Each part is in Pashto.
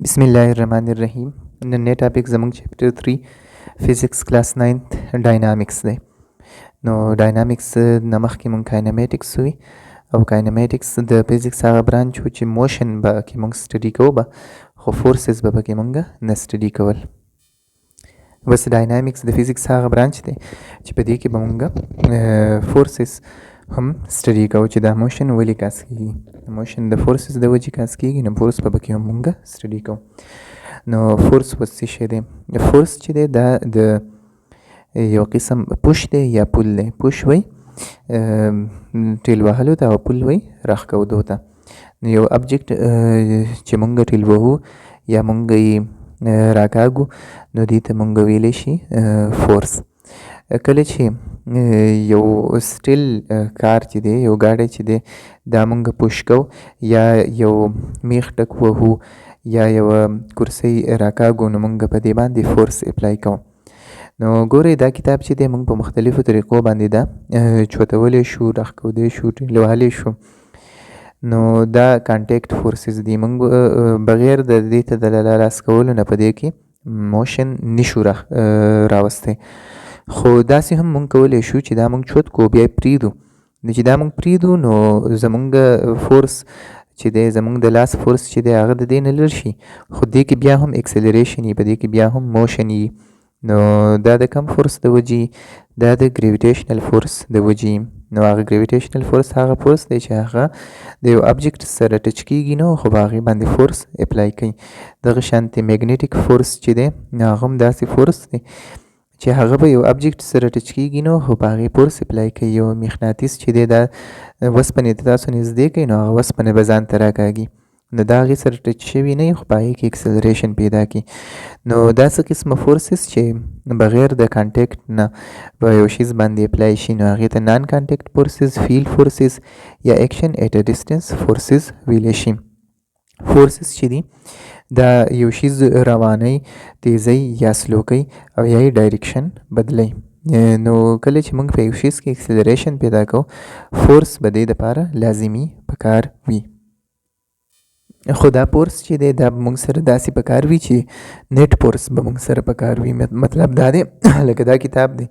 बिस्मिल्लाहिर्रहमानिर्रहीम। नन्हे टॉपिक जमंग चैप्टर 3 physics class 9th dynamics they know dynamics नमख की मंग काइनेमेटिक्स हुई और काइनेमेटिक्स द फिजिक्स आगा ब्रांच हुई मोशन बा की मंग स्टडी को बा खो फोर्सेस बा की मंग न स्टडी कवल बस डायनामिक्स द फिजिक्स आगा ब्रांच दे चिपदी की बमंगा फोर्सेस हम स्टडी का दा मोशन वली कास की मोशन द फोर्सेस द वजी कास की न फोर्स पे बकी हम स्टडी को नो फोर्स वसी शेदे फोर्स चिदे दा द यो किस्म पुश दे या पुल दे पुश वई टिल वहलो दा पुल वई रख का दोता यो ऑब्जेक्ट चे मंग टिल वहु या मंग राकागु नो दीते मंग वेलेशी फोर्स कले छे यो स्टिल कार चिदे यो गाड़े चिदे दामंग पुश को या यो मीख टक वहु या यो कुर्सी राकागु नमंग पदे बांदी फोर्स अप्लाई को नो गोरे दा किताब चिदे मंग पे मुख्तलिफ तरीक़ों बांदी दा छोटवले शू रख को दे शू लोहाले शू नो दा कांटेक्ट फोर्सेस दी मंग बगैर द देता दलालास कवल न पदे की मोशन निशू रावस्ते खो दासी हम मंग कवले शू ची दा मंग छोट को बिया प्रीदू ची दा मंग प्रीदू नो जमंग फोर्स ची दे जमंग द लास फोर्स ची दे आगा द दे नलरशी खुद दे की बिया हम एक्सेलरेशन ही पदे की बिया हम मोशन ही नो दा द कम फोर्स द वजी दा द ग्रेविटेशनल फोर्स द वजी नो आगा ग्रेविटेशनल फोर्स आगा फोर्स दे ची आगा दे ऑब्जेक्ट सर टच की नो खो बागी बांदे फोर्स अप्लाई कई दग शांति मैग्नेटिक फोर्स ची दे आगम दासी फोर्स दे ची आगा पे यो ऑब्जेक्ट सर टच की नो खो बागी फोर्स अप्लाई कई यो मकनातीस ची दे दा वस्पने तदासो नज़दीक नो आगा वस्पने बजान तरह कागी नो दागी सर टच शवी नहीं खो बागी की एक्सेलरेशन पैदा की नो दास किस्म फोर्सेस चे बगैर द कांटेक्ट ना योशीज बांदी अप्लाई शी नो आगे ता non contact forces field forces या action at a distance forces विलेशी फोर्सेस चिदी दा योशीज रवानी तेज़ी या स्लोकई और यही डायरेक्शन बदलई नो कले ची मंग योशीज की एक्सेलरेशन पैदा को फोर्स बदे द पारा लाजिमी पकार वी खुदा फोर्स ची दे दा मंग सर दासी पकार वी ची नेट फोर्स बमंग सर पकार वी मतलब दा दे लगे दा किताब दे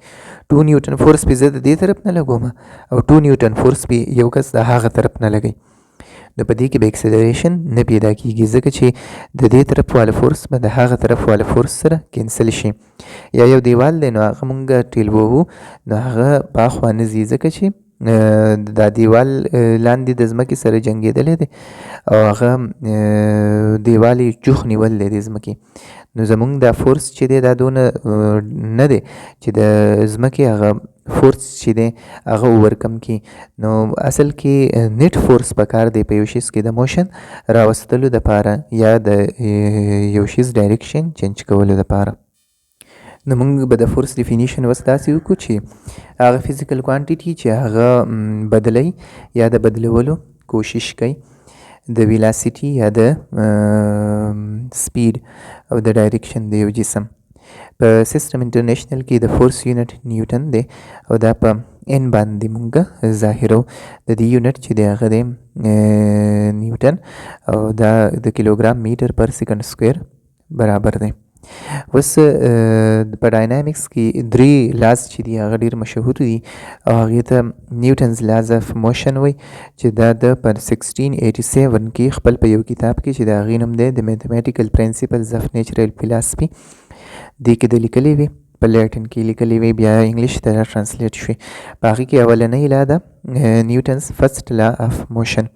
2 न्यूटन फोर्स पे ज़्यादा दे तरफ ना लगो मा और 2 न्यूटन फोर्स पे यो कस दा हागा तरफ ना लगे नो पदी की एक्सेलरेशन न पैदा की जगह छे द दे तरफ वाला फोर्स ब द हागा तरफ वाला फोर्स सर कैंसिल शे या यो दीवाल दे नो आगा मंग टिलवो नो आगा बाखवा नजी जगह छे दा दीवाल लांदी दजमा की सर जंगे दले दे और आगा दीवाली चुख निवल दे दजमा की नो जमुंग दा फोर्स ची दे दा दोन न दे ची दा दजमा की आगा फोर्स ची दे आगा ओवरकम की नो असल की नेट फोर्स पकार दे पे योशिस की दा मोशन रावस्तलु दा पारा या दा योशिस डायरेक्शन चेंज कवलु दा पारा नो मंग बदा फोर्स डिफिनीशन वस्तासी कुछ आगा फिजिकल क्वांटिटी ची आगा बदलई या दा बदलवलो कोशिश कई द वेलोसिटी या द स्पीड और द डायरेक्शन दे जिसम पर सिस्टम इंटरनेशनल की द फोर्स यूनिट न्यूटन दे और दा पा एन बांदी मुंगा ज़ाहिरो द दी यूनिट ची दे आगा दे न्यूटन और द किलोग्राम मीटर पर सेकंड स्क्वायर बराबर दे बस पर डायनामिक्स की द्री लाज ची दी आगा डीर मशहूर दी आगे ता न्यूटन्स लाज ऑफ मोशन वई ची दा द पर 1687 की खपल पे यो किताब की ची दा आगी नम दे the mathematical principles of natural philosophy दी के द लिखली वी पर लैटिन की लिखली वी बिया इंग्लिश तरह ट्रांसलेट शुई बाकी की अवल नहीं ला दा Newton's first law of motion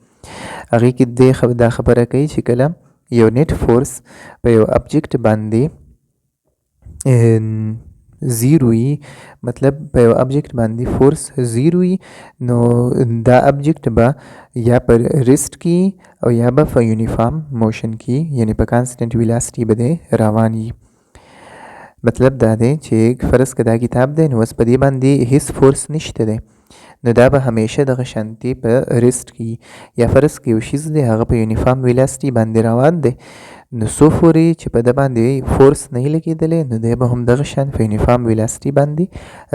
आगे की दे दा खबर कई ची कला यो नेट फोर्स पे यो ऑब्जेक्ट बांदी ज़ीरो ही मतलब पे ऑब्जेक्ट बांदी फोर्स ज़ीरो ही नो दा ऑब्जेक्ट बा या पर रेस्ट की और या बा फॉर यूनिफॉर्म मोशन की यानी पर कांस्टेंट वेलोसिटी बदे रवानी मतलब दा दे चेक फ़र्ज़ कदा किताब दे नवस पदी बांदी हिस फोर्स निश्ते दे नो दा बा हमेशा दगा शांति पर रेस्ट की या फ़र्ज़ की उशिज़ दे आगा पर यूनिफॉर्म वेलोसिटी बांदी रवान दे नो सोफोरी चिपदा बांदी फोर्स नहीं लगी दले नो दे हम दगशान यूनिफॉर्म वेलोसिटी बांदी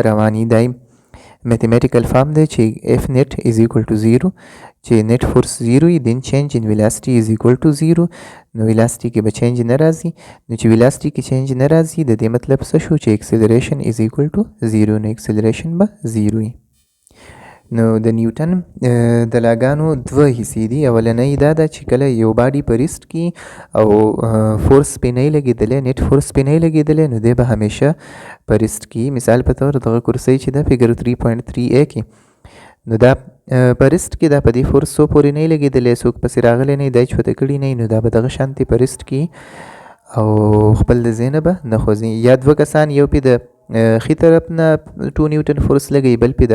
रवानी दाई میتھمیټیکل فارم دی چې اف نیټ از ایکوال ټو 0 چې نیټ فورس 0 وي دین چینج ان ویلاسټي از ایکوال ټو 0 نو ویلاسټي کې به چینج نه راځي نو چې ویلاسټي کې چینج نه راځي د دې مطلب څه شو چې اکسلریشن از ایکوال ټو 0 نو اکسلریشن به 0 وي نو د نیوټن د لاګانو دوه حصې دي اولنۍ دا ده چې کله یو باډي په ریسټ کې او فورس پې نه لګېدلی نیټ فورس پې نه لګېدلی نو دی به همیشه په ریسټ کې مثال په طور دغه کرسۍ چې ده فګر 3.3a کې نو دا په ریسټ کې دا په دې فورس څو پورې نه لګېدلی څوک پسې راغلی نه دی چوته کړي نه نو دا به دغه شانتې په ریسټ کې او خپل د ځای نه به نه خوځي یا دوه کسان یو پې د ښي طرف نه 2 نیوټن فورس لګوي بل پې د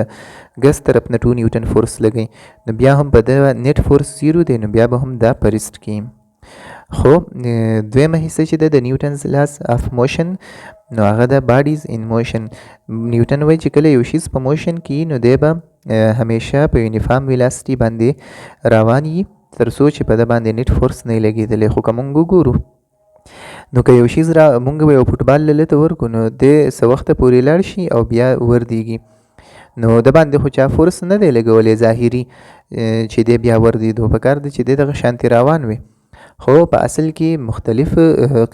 ګس طرف نه 2 نیوټن فورس لګوي نو بیا هم په د نیټ فورس 0 دی نو بیا به هم دا په ریسټ کې خو دویمه حصه چې ده د نیوټنز لاس اف موشن نو هغه د باډیز ان موشن نیوټن وایي چې کله یو شیز په موشن کې نو دی به همیشه په یونیفارم ویلاسټي باندې روان وي تر څو چې په ده باندې نیټ فورس نه لګېدلی خو که مونږ وګورو نو که یو شیز مونږ به یو فوټبال لته ورکو نو دی څه وخته پورې لاړ شي او بیا وردیږي نو د باندې خو چا فورس نه دی لګولی ظاهري چې دی بیا وردېدو پکار دی چې دی دغه شانتې روان وي خو په اصل کې مختلف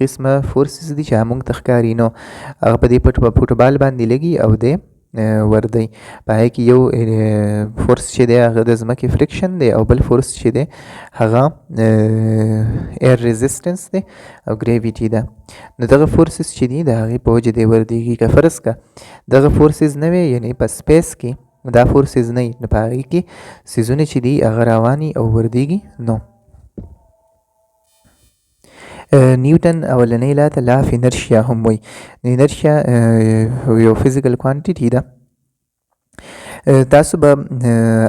قسمه فورسز دي چې موږ ته ښکاري نو هغه په دې فوټبال باندې لګي او دی وردی په هغې کې یو فورس چې دی هغه د ځمکې فریکشن دی او بل فورس چې دی هغه ایر ریزسټنس دی او ګریویټي ده نو دغه فورسز چې دي د هغې په وجه دی وردېږي که فرض که دغه فورسز نه وي یعنې په سپیس کې دا فورسز نه وي نو په هغې کې څیزونه چې دي هغه رواني او وردېږي نو نیوټن اولنۍ لا ته لا اف انرشیا هم وایي انرشیا یو فزیکل کوانټیټي ده تاسو به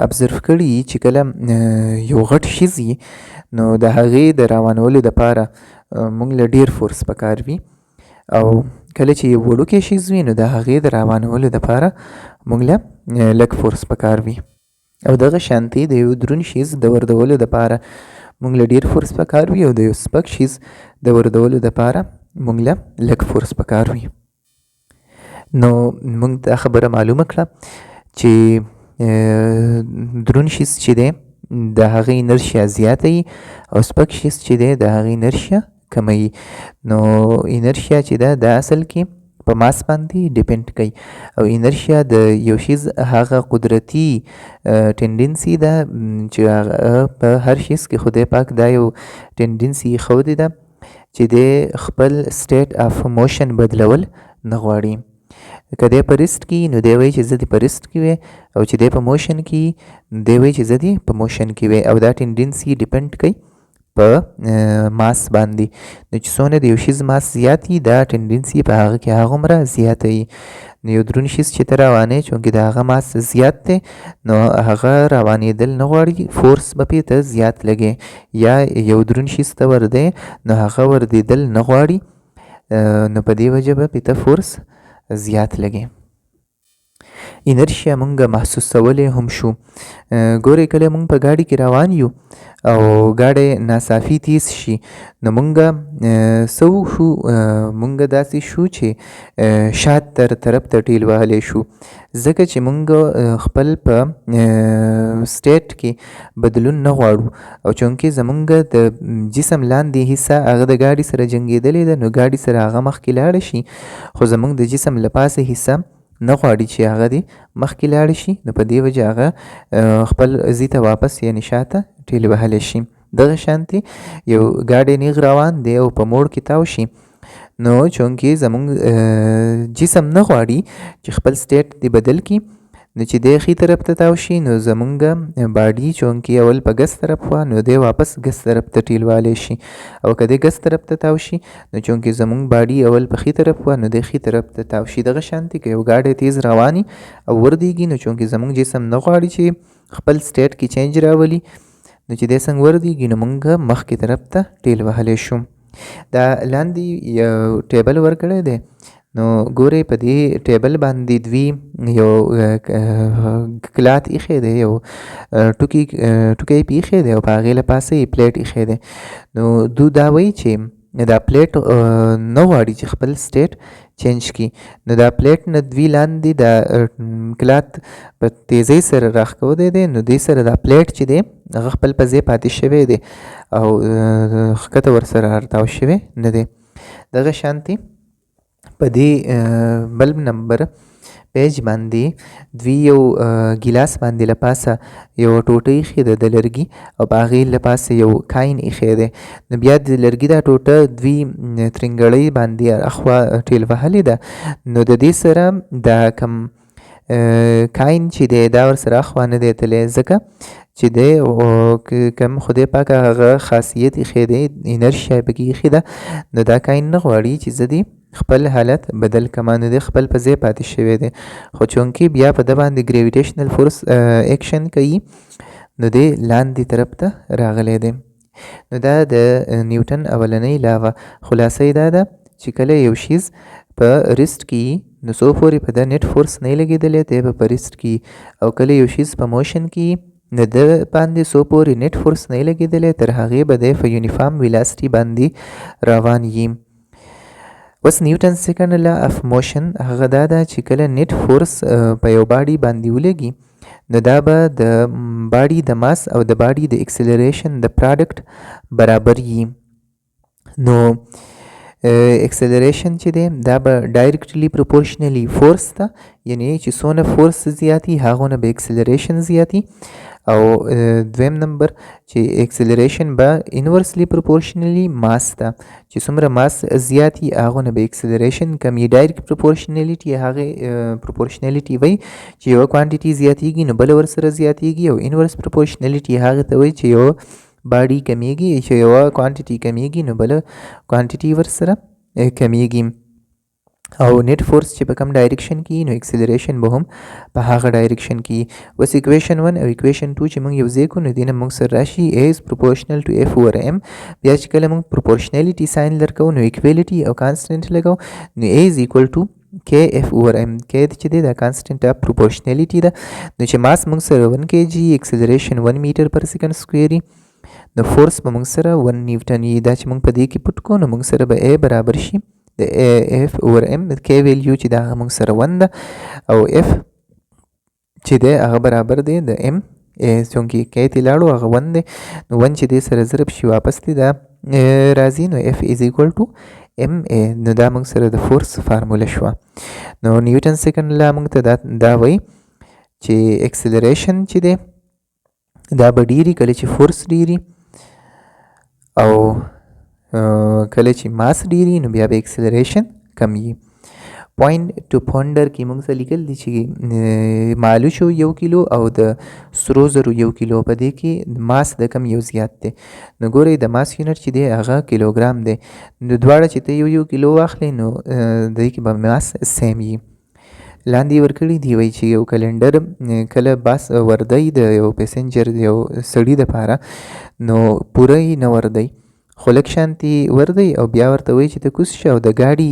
ابزرو کړي چې کله یو غټ شیز وي نو د هغې د روانولو دپاره موږ له ډېر فورس پکار وي او کله چې یو وړوکی شیز وي نو د هغې د روانولو دپاره موږ له لږ فورس پکار وي او دغه شانتې د یو دروند شیز د وردولو دپاره موږ له ډېر فورس پکار وي او د یو سپک شیز د وردولو دپاره موږ له لږ فورس پکار وي نو موږ دا خبره معلومه کړه چې دروند شیز چې دی د هغې انرشیا زیاته وي او سپک شیز چې دی د هغې انرشیا کمه وي نو انرشیا چې ده د اصل کې په ماس باندې ډیپینډ کوي او انرشیا د یو شیز هغه قدرتي ټینډنسي ده چې هغه په هر شیز کې خدای پاک دا یو ټینډنسي ښودې ده چې د خپل سټیټ اف موشن بدلول نه غواړي که دی په ریسټ کې نو دی وایي چې زه دې په ریسټ کې وی او چې دی په موشن کې دی وایي چې زه دې په موشن کې وی او دا ټینډنسي ډیپینډ کوي په ماس باندې نو چې څونه د یو شیز ماس زیات وي دا ټینډنسي په هغه کې هغومره زیاته وي نو یو دروند شیز چې ته روانې چونکې د هغه ماس زیات دی نو هغه روانېدل نه غواړي فورس به پې ته زیات لګې یا یو دروند شیز ته وردی نو هغه وردېدل نه غواړي نو په دې وجه به پې ته فورس زیات لګې انرشیا مونږ محسوسولی هم شو ګورئ کله مونږ په ګاډي کې روان یو او ګاډی ناصافي تیز شي نو مونږ څه وشو مونږ داسې شو چې شات تر طرف ته ټیل وهلی شو ځکه چې مونږ خپل په سټیټ کې بدلون نه غواړو او چونکې زمونږ د جسم لاندې حصه هغه د ګاډي سره جنګېدلې ده نو ګاډي سره هغه مخکې لاړه شي خو زمونږ د جسم له پاسه حصه نه غواړي چې هغه دې مخکې لاړ شي نو په دې وجه هغه خپل ځي ته واپس یعنې شاته ټیل وهلی شي دغه شانتې یو ګاډی نیغ روان دی او په موړ کې تاو شي نو چونکې زمونږ جسم نه غواړي چې خپل سټیټ دې بدل کړي نو چې دی ښي طرف ته تاو شي نو زمونږ باډي چونکې اول په ګس طرف وه نو دی واپس ګس طرف ته ټیل والی شي او که دی ګس طرف ته تاو شي نو چونکې زمونږ باډي اول په ښي طرف وه نو دی ښي طرف ته تاو شي دغه شانتې که یو ګاډی تیز رواني او وردېږي نو چونکې زمونږ جسم نه غواړي چې خپل سټیټ کې چینج راولي نو چې دی څنګه وردېږي نو مونږ مخکې طرف ته ټیل وهلی شو دا لاندې یو ټیبل ورکړی دی نو ګورئ په دې ټیبل باندې دوی یو کلات ایښی دی یو ټوکی پې ایښی دی او په هغې له پاسه یې پلیټ ایښی دی نو دو دا وایي چې دا پلیټ نه غواړي چې خپل سټیټ چینج کی. نو دا پلیټ نه دوی لاندې د کلات په تیزۍ سره راښکودی دی، نو دې سره دا پلیټ چې دی هغه خپل په ځای پاتې شوی دی او ښکته ورسره ارتاو شوی نه دی. دغه شانتي په دې بلب نمبر پیج باندې دوی یو ګیلاس باندې له پاسه یو ټوټه ایښې ده د لرګي او په هغې له پاسه یو کاین ایښی دی. نو بیا د لرګي دا ټوټه دوی ترنګړۍ باندې اخوا ټېل وهلې ده. نو د دې سره دا کم کاین چې دی دا ورسره اخوا نه دی تللی، ځکه چې دی کم خدای پاک هغه خاصیت ایښی دی، انرشیا پکې ایښې ده. نو دا کاین نه غواړي چې زه دې خپل حالت بدل کما، نو دی خپل په ځای پاتې شوی دی. خو چونکې بیا په ده باندې ګریویټیشنل فورس ایکشن کوي، نو دی لاندې طرف ته راغلی دی. نو دا د نیوټن اولنۍ لاوه خلاصه دا ده چې کله یو شیز په ریسټ کې نو څو پورې په ده نیټ فورس نه لګېدلی دی په ریسټ کې، او کله یو شیز په موشن کې نو د باندې څو پورې نیټ فورس نه لګېدلی تر هغې به دی په یونیفارم ویلاسټي باندې روان وي. اوس نیوټن سیکنډ لا اف موشن هغه دا ده چې کله نیټ فورس په یو باډي باندې ولګي نو دا به د باډي د ماس او د باډي د اکسلریشن د پراډکټ برابر وي. نو اکسلریشن چې دی دا به ډایرکټلی پروپورشنلی فورس ته، یعنی چې څونه فورس زیاتی هغونه به اکسلریشن زیاتی، او دویم نمبر چې اکسلریشن به انورسلی پروپورشنلی ماس ته، چې څومره ماس زیاتی هغونه به اکسلریشن کمی. ډایرکټ پروپورشنلیټي هغه پروپورشنلیټي وایي چې یوه کوانټیټي زیاتیږي نو بله ورسره زیاتیږي، او انورس پروپورشنلیټي هغه ته وایي چې یو باډي کمیږي، چې یوه کوانټیټي کمیږي نو بله کوانټیټي ورسره کمیږي. او نیټ فورس چې په کوم ډایرکشن کې نو اکسلریشن به هم په هغه ډایرکشن کې. اوس اکویشن 1 او اکویشن 2 چې موږ یو ځای کړو نو دې نه موږ سره راشي A is proportional to F over M. بیا چې کله موږ پروپورشنلیټي ساین لرکو نو اکویلیټي او کانسټنټ لګو نو A is equal to KF over M. K چې دی دا کانسټنټ اف پروپورشنلیټي ده. نو چې ماس موږ سره 1 kg، اکسلریشن 1 میټر پر سیکنډ سکویر، نو فورس به موږ سره 1 نیوټن وي. دا چې موږ په دې کې پټ کړو نو موږ سره به A برابر شي د F over M. د K ویلیو چې دا موږ سره 1 ده، او F چې دی هغه برابر دی د M چونکې K ته لاړو هغه 1 دی، نو 1 چې دی سره ضرب شي واپس دی دا راځي، نو F is equal to MA. نو دا موږ سره د فورس فارموله شوه. نو نیوټن سیکنډ لا موږ ته دا وایي چې اکسلریشن چې دی دا به ډیری کله چې فورس ډیری، او کله چې ماس ډیری نو بیا به اکسلریشن کم وي. پوینټ ټو پونډر کې موږ څه لیکل دي چې مالوشو 1 کیلو او د سرو زرو 1 کیلو، په دې کې ماس د کم یو زیات دی. نو ګورئ د ماس یونټ چې دی هغه کیلوګرام دی، نو دواړه چې ته یو کیلو واخلئ نو د دې کې به ماس سیم وي. لاندې ورکړي دی وایي چې یو کلنډر کله بس وردی د یو پیسنجر یو سړي دپاره نو پوره یې نه وردی، خو لږ شانتي وردی، او بیا ورته وایي چې ته کوز شه او د ګاډي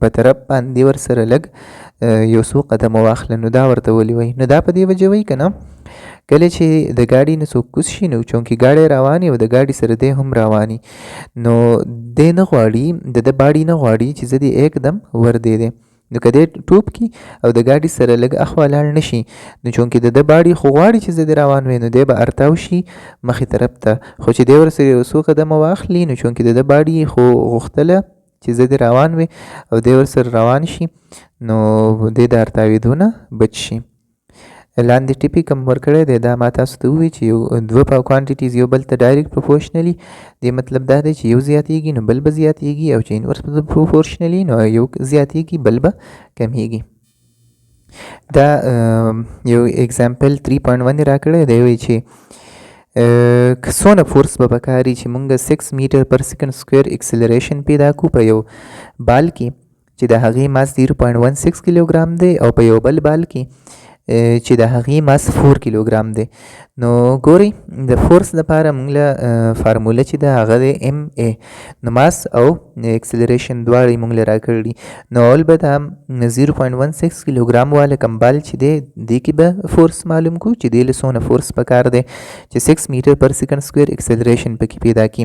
په طرف باندې ورسره لږ یو څو قدمه واخله. نو دا ورته ولې وایي؟ نو دا په دې وجه وایي که نه، کله چې د ګاډي نه څوک کوز شي نو چونکې ګاډی رواني او د ګاډي سره دی هم رواني، نو دی نه غواړي د باډي نه غواړي چې زه دې یکدم وردی دی. نو که دی ټوپ کی او د ګاډي سره لږ اخوا لاړ نه شي نو چونکې د باډي خو غواړي چې زه دې روان وي، نو دی به ارتاو شي مخې طرف ته، خو چې دی ورسره یو څو قدمه واخلي نو چونکې د باډي خو غوښتله چې زه دې روان وي او دی ورسره روان شي نو دی د ارتاوېدو نه بچ شي. لاندې ټیپي کم ورکړی دی، دا ما تاسو ته ووایي چې یو دوه کوانټیټیز یو بل ته ډایرکټ پروپورشنلي، دې مطلب دا دی چې یو زیاتیږي نو بل به زیاتیږي، او چې انورس پروپورشنلي نو یو زیاتیږي بل به کمیږي. دا یو اگزامپل 3.1 راکړی دی، وایي چې څونه فورس به پکاري چې موږ 6 میټر پر سیکنډ سکویر اکسلریشن پیدا کړو په یو بال کې چې د هغې ماس 0.16 کیلوګرام دی، او په یو بل بال کې چې د هغې ماس 4 کیلوګرام دی. نو ګورئ د فورس دپاره موږ له فارموله چې ده هغه دی MA، نو ماس او اکسلریشن دواړه موږ له راکړي، نو اول به دا 0.16 کیلوګرام والا کم بال چې دی دې کې به فورس معلوم کړو چې دې له څونه فورس پکار دی چې 6 میټر پر سیکنډ سکویر اکسلریشن پکې پیدا کړي.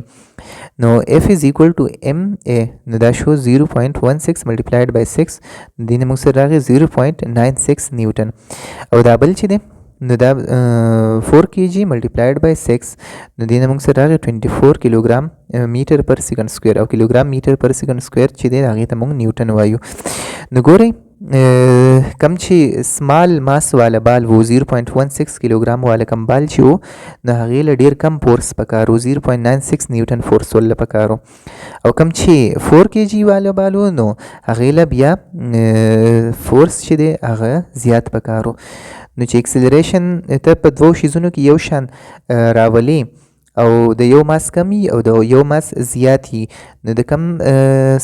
نو F is equal to MA نو دا شو 0.16 multiplied by 6 دې نه موږ سره راغی 0.96 نیوټن او دا بل چې دی نو دا 4 kg multiplied by 6 نو دې نه موږ سره راغی 24 کیلوګرام میټر پر سیکنډ سکویر او کیلوګرام میټر پر سیکنډ سکویر چې دی هغې ته موږ نیوټن وایو نو ګورئ کم چې سمال ماس والا بال وو 0.16 کیلوګرام والا کم بال چې وو نو هغې له ډېر کم فورس پکار وو 0.96 نیوټن فورس ورله پکار او کم چې 4 kg والا بال وو نو هغې له بیا فورس چې دی هغه زیات پکار وو نو چې اکسلریشن ته په دوو شیزونو کې یو شان راولي او د یو ماس کم وي او د یو ماس زیات وي نو د کم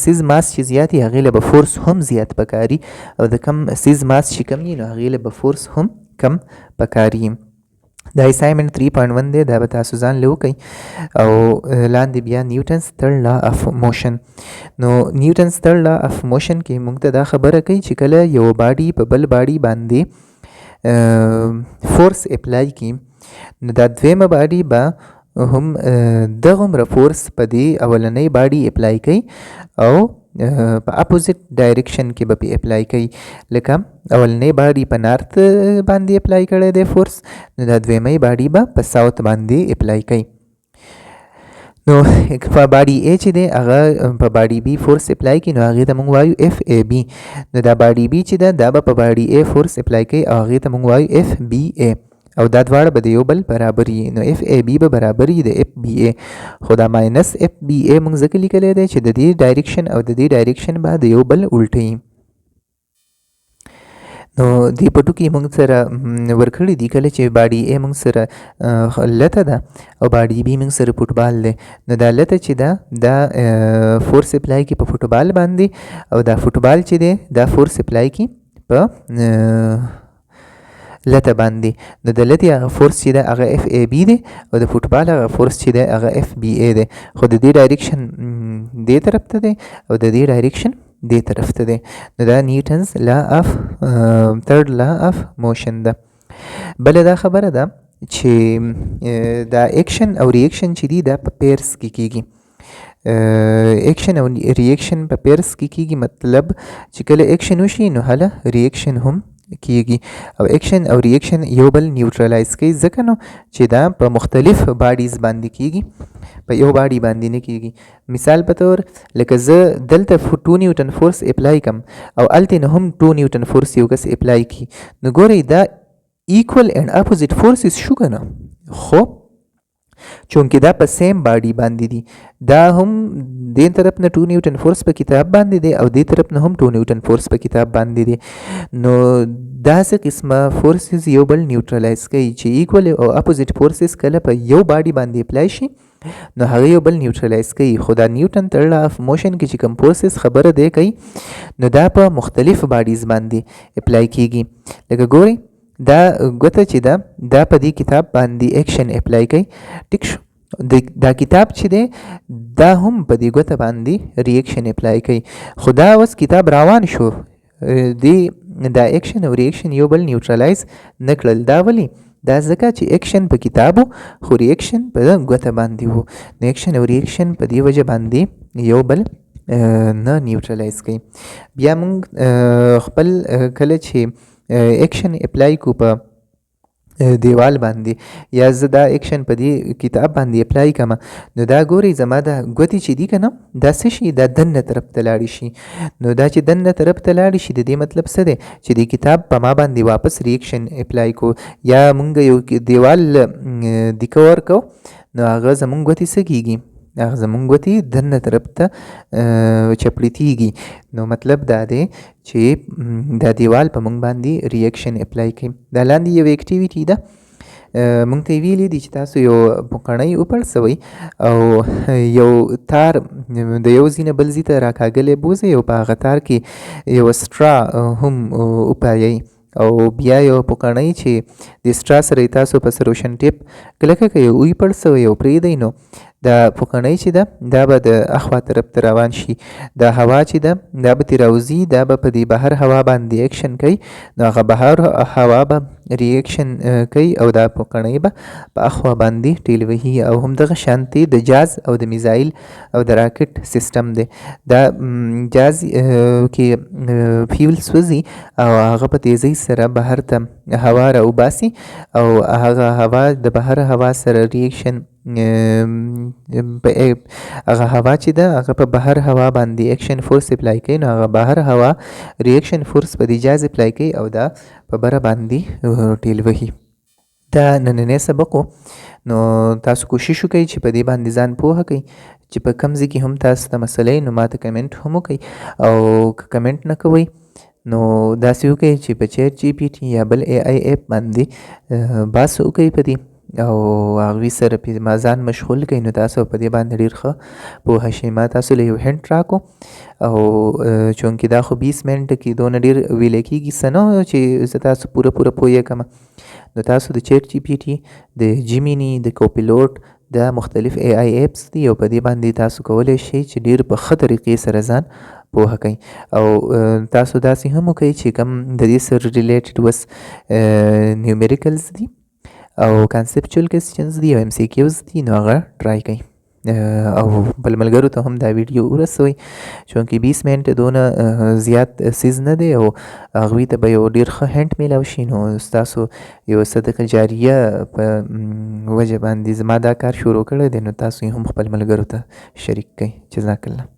سیز ماس چې زیات وي هغې له به فورس هم زیات پکاري او د کم سیز ماس چې کم وي نو هغې له به فورس هم کم پکاري دا اسایمنټ 3.1 دی دا به تاسو ځان له وکئ او لاندې بیا نیوټنز تھرډ لا اف موشن نو نیوټنز تھرډ لا اف موشن کې موږ ته دا خبره کوي چې کله یو باډي په بل باډي باندې فورس اپلای کړي نو دا دویمه باډي به هم دغومره فورس په دې اولنۍ باډي اپلای کوي او په اپوزیټ ډایرکشن کې به پې اپلای کوي لکه اولنۍ باډي په نارت باندې اپلای کړی دی فورس نو دا دویمۍ باډي به په ساوت باندې اپلای کوي نو په باډي A چې دی هغه په باډي B فورس اپلای کوي نو هغې ته موږ وایو FAB نو دا باډي B چې ده دا به په باډي A فورس اپلای کوي او هغې ته موږ وایو FBA او دا دواړه به د یو بل برابر وي نو FAB به برابر وي د FBA خو دا ماینس FBA موږ ځکه لیکلی دی چې د دې ډایرکشن او د دې ډایرکشن به د یو بل الټه وي نو دې پټو کې موږ سره ورکړي دي کله چې باډي A موږ سره لته ده او باډي B موږ سره فوټبال دی نو دا لته چې ده دا فورس اپلای کړي په فوټبال باندې او دا فوټبال چې دی دا فورس اپلای کړي په لته باندې نو د لتې هغه فورس چې دی هغه FAB دی او د فوټبال هغه فورس چې دی هغه FBA دی خو د دې ډایرکشن دې طرف ته دی او د دې ډایرکشن دې طرف ته دی نو دا نیوټنز لا اف تھرډ لا اف موشن ده بله دا خبره ده چې دا ایکشن او ریاکشن چې دی دا په پیرس کې کیږي ایکشن او ریاکشن په پیرس کې کیږي مطلب چې کله ایکشن وشي نو هله ریاکشن هم کیږي او ایکشن او ریاکشن یو بل نیوټرلایز کوي ځکه نو چې دا په مختلف باډیز باندې کیږي په یو باډي باندې نه کیږي مثال په طور لکه زه دلته 2 نیوټن فورس اپلای کم او الته نه هم 2 نیوټن فورس یو کس اپلای کی نو ګورئ دا ایکول اینڈ اپوزیټ فورسز شو کنه خو چونکې دا په سیم باډي باندې دي دا هم دې طرف نه 2 نیوټن فورس په کتاب باندې دی او دې طرف نه هم 2 نیوټن فورس په کتاب باندې دی نو داسې قسمه فورسز یو بل نیوټرلایز کوي چې ایکول او اپوزیټ فورسز کله په یو باډي باندې اپلای شي نو هغه یو بل نیوټرلایز کوي خو دا نیوټن تھرډ لا اف موشن کې چې کوم فورسز خبره دی کوي نو دا په مختلف باډیز باندې اپلای کیږي لکه ګورئ دا ګوته چې دا په دې کتاب باندې ایکشن اپلای کوي ټیک شو دا کتاب چې دی دا هم په دې ګوته باندې ریاکشن اپلای کوي خو دا اوس کتاب روان شو دا ایکشن او ریاکشن یو بل نیوټرلایز نه کړل دا ولې دا ځکه چې ایکشن په کتابو خو ریاکشن په ګوته باندې وو نو ایکشن او ریاکشن په دې وجه باندې یو بل نه نیوټرلایز کوي بیا موږ خپل کله چې ایکشن اپلای کو په دیوال باندې یا زه دا ایکشن په دې کتاب باندې اپلای کوم نو دا ګورئ زما دا ګوتې چې دي که نه دا څه شي دا دننه طرف ته لاړې شي نو دا چې دننه طرف ته لاړې شي د دې مطلب څه دی چې د کتاب په ما باندې واپس ریاکشن اپلای کو یا مونږ یو دیوال دیکه ورکو نو هغه زمونږ ګوتې څه کېږي هغه زمونږ ګوتې دننه طرف ته چپړیتېږي نو مطلب دا دی چې دا دیوال په مونږ باندې ریاکشن اپلای کوي دا لاندې یو اکټیویټي ده مونږ ته یې ویلي دي چې تاسو یو پوکڼۍ وپړسوئ او یو تار د یو ځای نه بل ځای ته راکاږلی بوځئ او په هغه تار کې یو سټرا هم وپایئ او بیا یو پوکڼۍ چې د سټرا سره تاسو په روشن ټیپ کلکه کوي وی پړسوي او پرېږدئ نو دا پوکڼۍ چې ده دا به د اخوا طرف ته روان شي دا هوا چې ده دا به ترې راوځي دا به په دې بهر هوا باندې اکشن کوي نو هغه بهر هوا به ریاکشن کوي او دا پوکڼۍ به په اخوا باندې ټیل وهي او همدغه شانتې د جاز او د میزایل او د راکټ سیسټم دی دا جاز کې فیول سوځي او هغه په تیزۍ سره بهر ته هوا راوباسي او هغه هوا د بهر هوا سره ریاکشن هغه هوا چې ده هغه په بهر هوا باندې اکشن فورس اپلای کوي نو هغه بهر هوا ریاکشن فورس په دې جاز اپلای کوي او دا په بره باندې ټیل وهي دا نننی سبق نو تاسو کوشش وکړئ چې په دې باندې ځان پوهه کړئ چې په کوم ځای کې هم تاسو ته مسئله نو ماته کمنټ هم وکړئ او که کمنټ نه کوئ نو داسې وکړئ چې په چیټ جی پی ټي یا بل اے آی ایپ باندې بحث وکړئ په دې او هغوی سره پې ما ځان مشغول کړئ نو تاسو په دې باندې ډېر ښه پوهه شئ ما تاسو له یو هنټ راکړو او چونکې دا خو 20 منټه کې دونه ډېر ویلی کېږي څه نه چې زه تاسو پوره پوهیږم نو تاسو د چیټ جی پی ټي د جیمیني د کوپیلوټ دا مختلف اے آی ایپس دي او په دې باندې تاسو کولی شئ چې ډېر په ښه طریقې سره ځان پوهه کوئ او تاسو داسې هم وکئ چې کوم د دې سره ریلیټډ اوس نیومیریکلز دي او کانسپچوال کوېسچنز دي او ایم سی کیوز دي نو هغه ټرای کوئ او بل ملګرو ته هم دا ویډیو ورسوئ چونکې 20 منټه دونه زیات سیز نه دی او هغوی ته به یو ډېر ښه هنټ میلاو شي نو ستاسو یو صدقه جاریه په وجه باندې زما دا کار شروع کړی دی نو تاسو یې هم خپل ملګرو ته شریک کړئ جزاک الله